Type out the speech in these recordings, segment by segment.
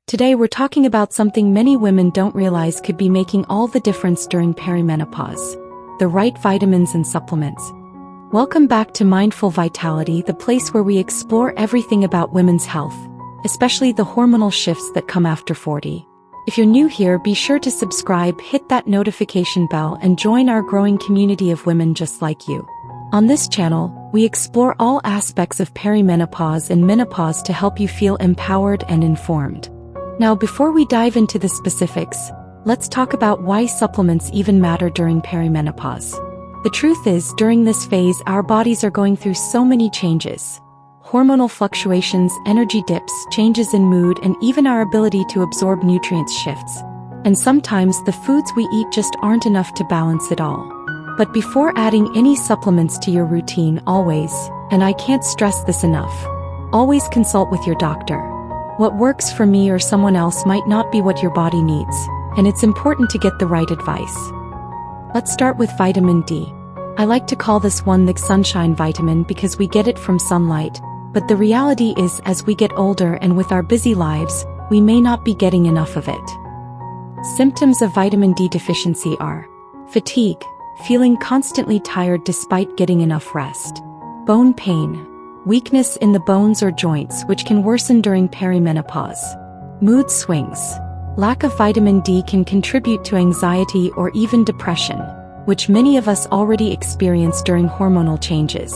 Today we're talking about something many women don't realize could be making all the difference during perimenopause: the right vitamins and supplements. Welcome back to Mindful Vitality, the place where we explore everything about women's health, especially the hormonal shifts that come after 40. If you're new here, be sure to subscribe, hit that notification bell, and join our growing community of women just like you. On this channel, we explore all aspects of perimenopause and menopause to help you feel empowered and informed. Now, before we dive into the specifics, let's talk about why supplements even matter during perimenopause. The truth is, during this phase, our bodies are going through so many changes. Hormonal fluctuations, energy dips, changes in mood, and even our ability to absorb nutrients shifts. And sometimes the foods we eat just aren't enough to balance it all. But before adding any supplements to your routine, always, and I can't stress this enough, always consult with your doctor. What works for me or someone else might not be what your body needs, and it's important to get the right advice. Let's start with vitamin D. I like to call this one the sunshine vitamin because we get it from sunlight, but the reality is, as we get older and with our busy lives, we may not be getting enough of it. Symptoms of vitamin D deficiency are fatigue, feeling constantly tired despite getting enough rest; bone pain, weakness in the bones or joints, which can worsen during perimenopause; mood swings. Lack of vitamin D can contribute to anxiety or even depression, which many of us already experience during hormonal changes.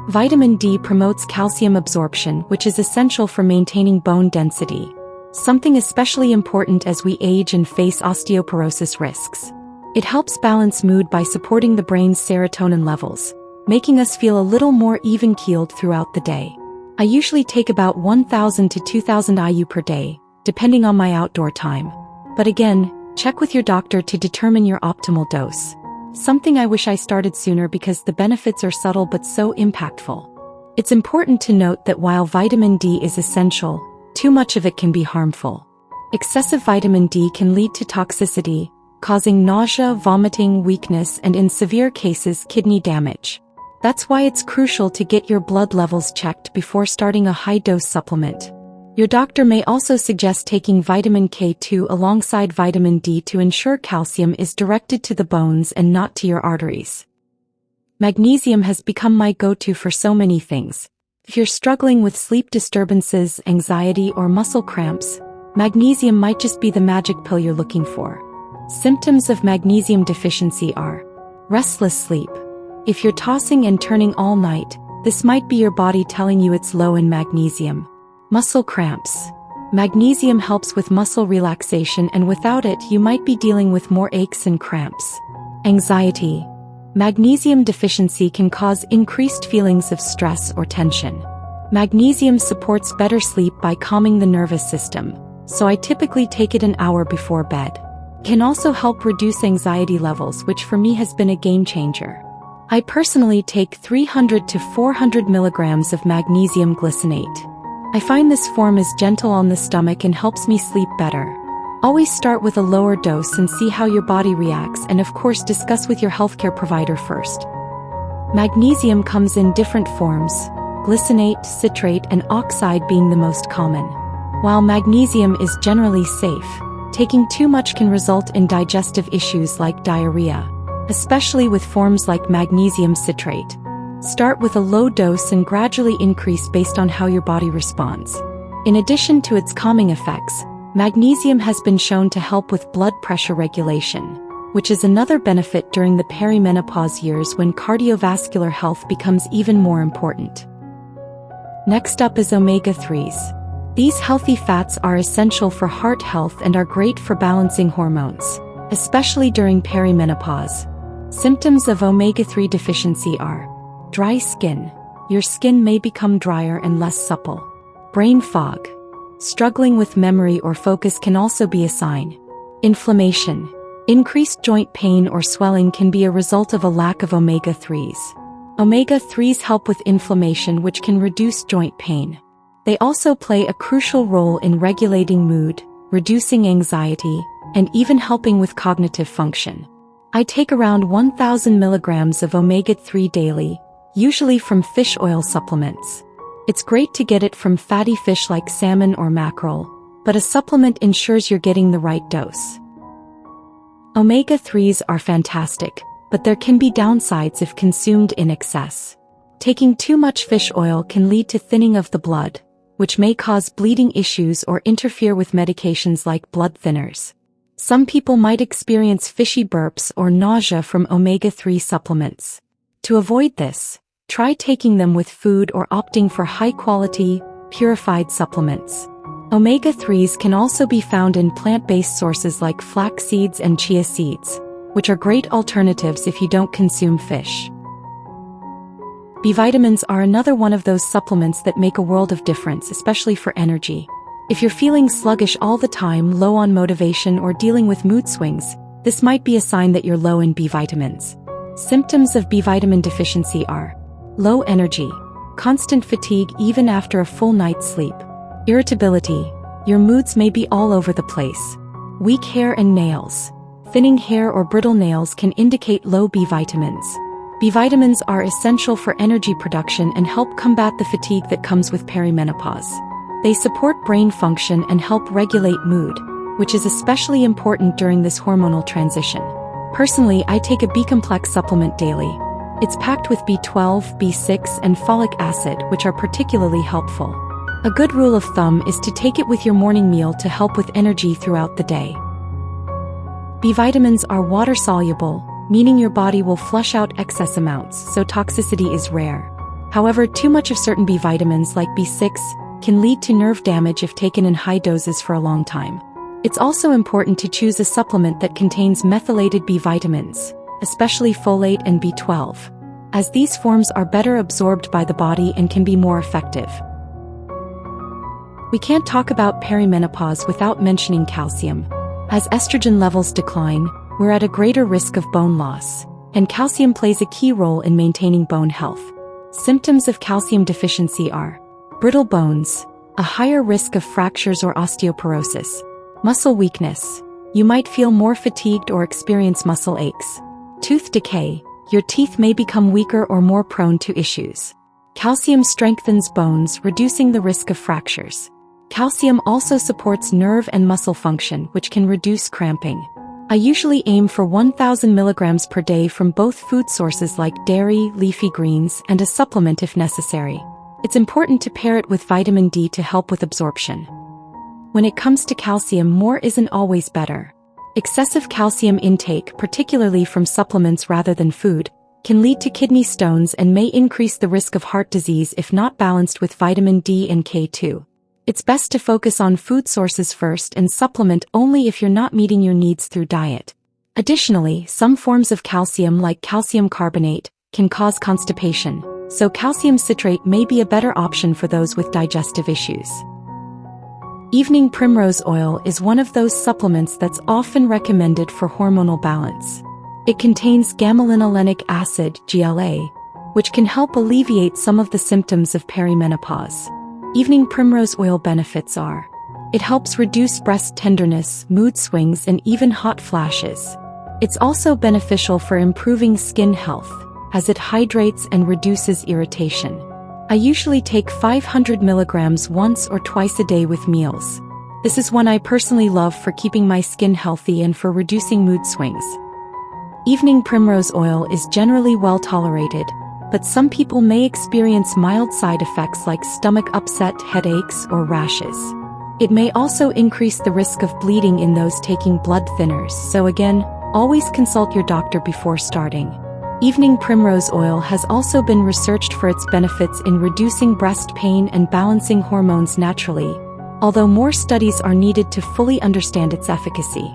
Vitamin D promotes calcium absorption, which is essential for maintaining bone density, something especially important as we age and face osteoporosis risks. It helps balance mood by supporting the brain's serotonin levels, making us feel a little more even-keeled throughout the day. I usually take about 1,000 to 2,000 IU per day, depending on my outdoor time. But again, check with your doctor to determine your optimal dose. Something I wish I started sooner because the benefits are subtle but so impactful. It's important to note that while vitamin D is essential, too much of it can be harmful. Excessive vitamin D can lead to toxicity, causing nausea, vomiting, weakness, and in severe cases, kidney damage. That's why it's crucial to get your blood levels checked before starting a high-dose supplement. Your doctor may also suggest taking vitamin K2 alongside vitamin D to ensure calcium is directed to the bones and not to your arteries. Magnesium has become my go-to for so many things. If you're struggling with sleep disturbances, anxiety, or muscle cramps, magnesium might just be the magic pill you're looking for. Symptoms of magnesium deficiency are restless sleep. If you're tossing and turning all night, this might be your body telling you it's low in magnesium. Muscle cramps. Magnesium helps with muscle relaxation, and without it, you might be dealing with more aches and cramps. Anxiety. Magnesium deficiency can cause increased feelings of stress or tension. Magnesium supports better sleep by calming the nervous system, so I typically take it an hour before bed. It can also help reduce anxiety levels, which for me has been a game changer. I personally take 300 to 400 milligrams of magnesium glycinate. I find this form is gentle on the stomach and helps me sleep better. Always start with a lower dose and see how your body reacts, and of course discuss with your healthcare provider first. Magnesium comes in different forms, glycinate, citrate, and oxide being the most common. While magnesium is generally safe, taking too much can result in digestive issues like diarrhea, especially with forms like magnesium citrate. Start with a low dose and gradually increase based on how your body responds. In addition to its calming effects, magnesium has been shown to help with blood pressure regulation, which is another benefit during the perimenopause years when cardiovascular health becomes even more important. Next up is omega-3s. These healthy fats are essential for heart health and are great for balancing hormones, especially during perimenopause. Symptoms of omega-3 deficiency are dry skin. Your skin may become drier and less supple. Brain fog. Struggling with memory or focus can also be a sign. Inflammation. Increased joint pain or swelling can be a result of a lack of omega-3s. Omega-3s help with inflammation, which can reduce joint pain. They also play a crucial role in regulating mood, reducing anxiety, and even helping with cognitive function. I take around 1,000 milligrams of omega-3 daily, usually from fish oil supplements. It's great to get it from fatty fish like salmon or mackerel, but a supplement ensures you're getting the right dose. Omega-3s are fantastic, but there can be downsides if consumed in excess. Taking too much fish oil can lead to thinning of the blood, which may cause bleeding issues or interfere with medications like blood thinners. Some people might experience fishy burps or nausea from omega-3 supplements. To avoid this, try taking them with food or opting for high-quality, purified supplements. Omega-3s can also be found in plant-based sources like flax seeds and chia seeds, which are great alternatives if you don't consume fish. B vitamins are another one of those supplements that make a world of difference, especially for energy. If you're feeling sluggish all the time, low on motivation, or dealing with mood swings, this might be a sign that you're low in B vitamins. Symptoms of B vitamin deficiency are low energy, constant fatigue even after a full night's sleep, irritability, your moods may be all over the place, weak hair and nails. Thinning hair or brittle nails can indicate low B vitamins. B vitamins are essential for energy production and help combat the fatigue that comes with perimenopause. They support brain function and help regulate mood, which is especially important during this hormonal transition. Personally, I take a B-complex supplement daily. It's packed with B12, B6, and folic acid, which are particularly helpful. A good rule of thumb is to take it with your morning meal to help with energy throughout the day. B vitamins are water-soluble, meaning your body will flush out excess amounts, so toxicity is rare. However, too much of certain B vitamins like B6 can lead to nerve damage if taken in high doses for a long time. It's also important to choose a supplement that contains methylated B vitamins, especially folate and B12, as these forms are better absorbed by the body and can be more effective. We can't talk about perimenopause without mentioning calcium. As estrogen levels decline, we're at a greater risk of bone loss, and calcium plays a key role in maintaining bone health. Symptoms of calcium deficiency are brittle bones, a higher risk of fractures or osteoporosis, muscle weakness, you might feel more fatigued or experience muscle aches, tooth decay, your teeth may become weaker or more prone to issues. Calcium strengthens bones, reducing the risk of fractures. Calcium also supports nerve and muscle function, which can reduce cramping. I usually aim for 1,000 milligrams per day from both food sources like dairy, leafy greens, and a supplement if necessary. It's important to pair it with vitamin D to help with absorption. When it comes to calcium, more isn't always better. Excessive calcium intake, particularly from supplements rather than food, can lead to kidney stones and may increase the risk of heart disease if not balanced with vitamin D and K2. It's best to focus on food sources first and supplement only if you're not meeting your needs through diet. Additionally, some forms of calcium like calcium carbonate can cause constipation, so calcium citrate may be a better option for those with digestive issues. Evening Primrose Oil is one of those supplements that's often recommended for hormonal balance. It contains gamma-linolenic acid, GLA, which can help alleviate some of the symptoms of perimenopause. Evening Primrose Oil benefits are: it helps reduce breast tenderness, mood swings, and even hot flashes. It's also beneficial for improving skin health, as it hydrates and reduces irritation. I usually take 500 milligrams once or twice a day with meals. This is one I personally love for keeping my skin healthy and for reducing mood swings. Evening Primrose Oil is generally well tolerated, but some people may experience mild side effects like stomach upset, headaches, or rashes. It may also increase the risk of bleeding in those taking blood thinners, so again, always consult your doctor before starting. Evening Primrose Oil has also been researched for its benefits in reducing breast pain and balancing hormones naturally, although more studies are needed to fully understand its efficacy.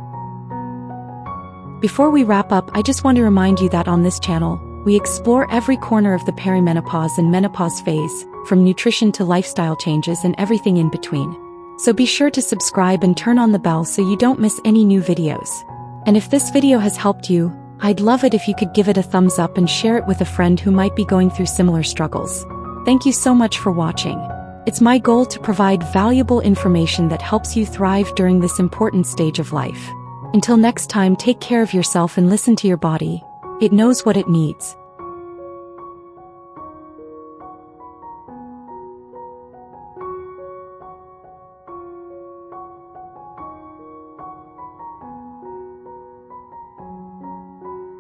Before we wrap up, I just want to remind you that on this channel, we explore every corner of the perimenopause and menopause phase, from nutrition to lifestyle changes and everything in between. So be sure to subscribe and turn on the bell so you don't miss any new videos. And if this video has helped you, I'd love it if you could give it a thumbs up and share it with a friend who might be going through similar struggles. Thank you so much for watching. It's my goal to provide valuable information that helps you thrive during this important stage of life. Until next time, take care of yourself and listen to your body. It knows what it needs.